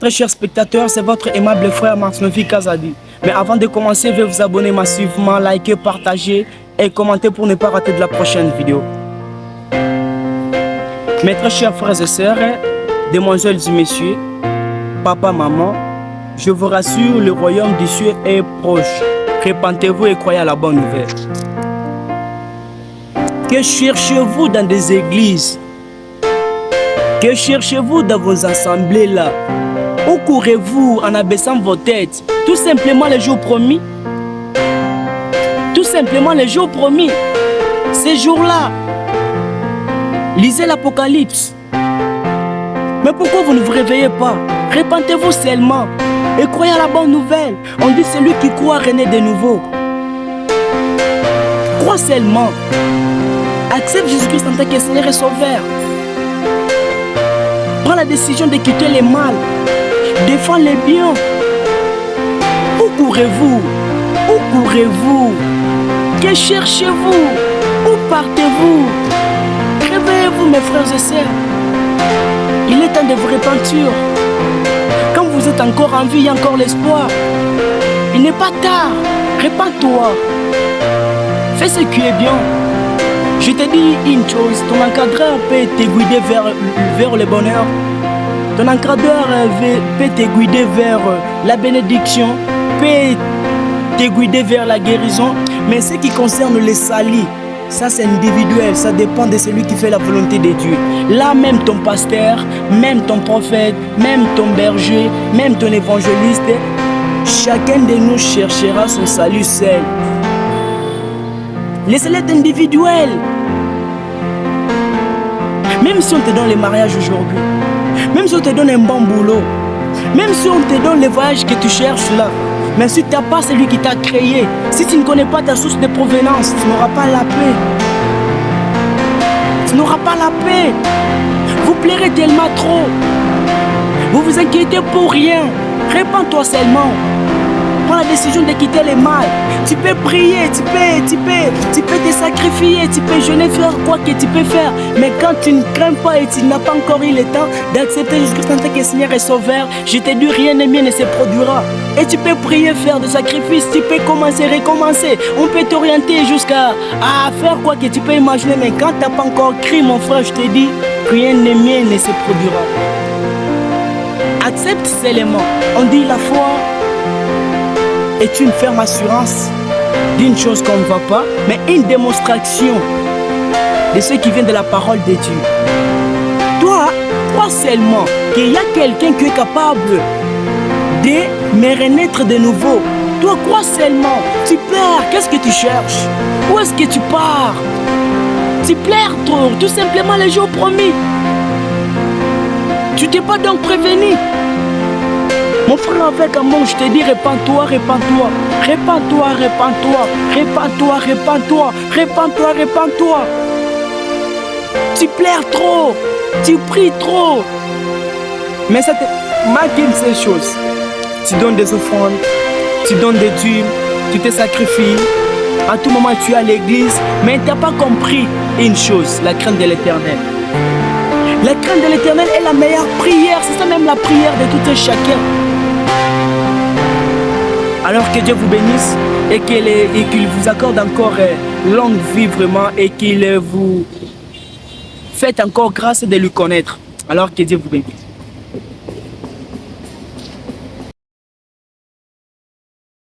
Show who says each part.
Speaker 1: Très chers spectateurs, c'est votre aimable frère Marsnovi Kazadi. Mais avant de commencer, veuillez vous abonner massivement, liker, partager et commenter pour ne pas rater de la prochaine vidéo. Mes très chers frères et sœurs, demoiselles et messieurs, papa, maman, je vous rassure, le royaume des cieux est proche. Répentez-vous et croyez à la bonne nouvelle. Que cherchez-vous dans des églises? Que cherchez-vous dans vos assemblées là? Où courez-vous en abaissant vos têtes? Tout simplement les jours promis. Tout simplement les jours promis. Ces jours-là, lisez l'Apocalypse. Mais pourquoi vous ne vous réveillez pas? Répentez-vous seulement et croyez à la bonne nouvelle. On dit celui qui croit renaît de nouveau. Crois seulement. Accepte Jésus-Christ en tant que Seigneur et Sauveur. Prends la décision de quitter le mal. Défends les biens. Où courez-vous? Où courez-vous? Que cherchez-vous? Où partez-vous? Réveillez-vous mes frères et sœurs. Il est temps de vous repentir. Quand vous êtes encore en vie, il y a encore l'espoir. Il n'est pas tard. Répands-toi. Fais ce qui est bien. Je te dis une chose, ton encadreur peut te guider vers le bonheur. Ton encadreur peut te guider vers la bénédiction, peut te guider vers la guérison. Mais ce qui concerne les salis, ça c'est individuel, ça dépend de celui qui fait la volonté de Dieu. Là même ton pasteur, même ton prophète, même ton berger, même ton évangéliste, chacun de nous cherchera son salut seul. Le salut est individuel. Même si on te donne le mariage aujourd'hui, même si on te donne un bon boulot, même si on te donne le voyage que tu cherches là, mais si tu n'as pas celui qui t'a créé, si tu ne connais pas ta source de provenance, tu n'auras pas la paix. Tu n'auras pas la paix. Vous plairez tellement trop. Vous vous inquiétez pour rien. Répands-toi seulement. Prends la décision de quitter le mal. Tu peux prier, tu peux te sacrifier, tu peux jeûner, faire quoi que tu peux faire. Mais quand tu ne crains pas et tu n'as pas encore eu le temps d'accepter Jésus-Christ en tant que Seigneur et Sauveur, je te dis rien de mieux ne se produira. Et tu peux prier, faire des sacrifices, tu peux commencer, recommencer. On peut t'orienter jusqu'à faire quoi que tu peux imaginer. Mais quand tu n'as pas encore crié, mon frère, je te dis, rien de mieux ne se produira. Accepte seulement. On dit la foi est une ferme assurance d'une chose qu'on ne voit pas, mais une démonstration de ce qui vient de la parole de Dieu. Toi, crois seulement qu'il y a quelqu'un qui est capable de me renaître de nouveau. Toi, crois seulement. Tu pleures, qu'est-ce que tu cherches? Où est-ce que tu pars? Tu pleures trop, tout simplement les jours promis. Tu t'es pas donc prévenu. Mon frère, avec amour, je te dis, répands-toi, répands-toi, répands-toi, répands-toi, répands-toi, répands-toi, répands-toi, répands-toi. Tu pleures trop, tu pries trop. Mais ça te manque une seule chose. Tu donnes des offrandes, tu donnes des dîmes, tu te sacrifies. À tout moment, tu es à l'église, mais tu n'as pas compris une chose, la crainte de l'Éternel. La crainte de l'Éternel est la meilleure prière, c'est ça même la prière de tout un chacun. Alors que Dieu vous bénisse et qu'il vous accorde encore longue vie vraiment et qu'il vous fait encore grâce de lui connaître. Alors que Dieu vous bénisse.